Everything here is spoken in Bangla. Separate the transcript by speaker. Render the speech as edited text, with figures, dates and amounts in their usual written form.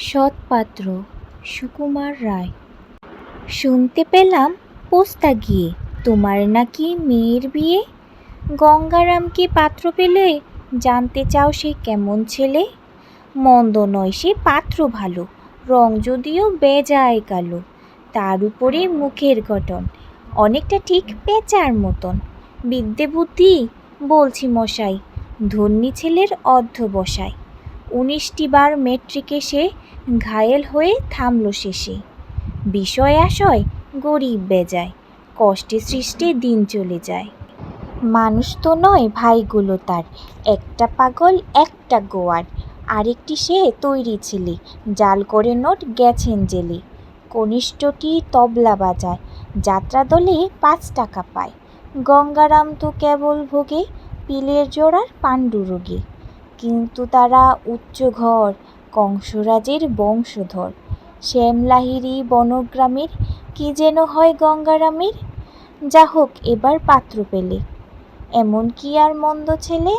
Speaker 1: সৎপাত্র সুকুমার রায়। শুনতে পেলাম পোস্তা গিয়ে তোমার নাকি মেয়ের বিয়ে। গঙ্গারামকে পাত্র পেলে জানতে চাও সে কেমন ছেলে। মন্দ নয় সে পাত্র ভালো, রং যদিও বেজায় কালো। তার উপরে মুখের গঠন অনেকটা ঠিক পেঁচার মতন। বিদ্যে বুদ্ধি বলছি মশাই, ধন্যী ছেলের অধ্যবসায়। 19টি বার মেট্রিকে সে ঘায়েল হয়ে থামল শেষে। বিষয় আশয় গরিব বেজায়, কষ্টে সৃষ্টে দিন চলে যায়। মানুষ তো নয় ভাইগুলো তার, একটা পাগল একটা গোয়ার। আরেকটি সে তৈরি ছেলে, জাল করে নোট গেছেন জেলে। কনিষ্ঠটি তবলা বাজায়, যাত্রা দলে 5 টাকা পায়। গঙ্গারাম তো কেবল ভোগে পিলের জোড়ার পাণ্ডুরোগে। কিন্তু তারা উচ্চ ঘর, কংসরাজের বংশধর। শ্যামলাহিড়ি বনগ্রামের, কি যেন হয় গঙ্গারামের। যা হোক এবার পাত্র পেলে, এমন কি আর মন্দ ছেলে।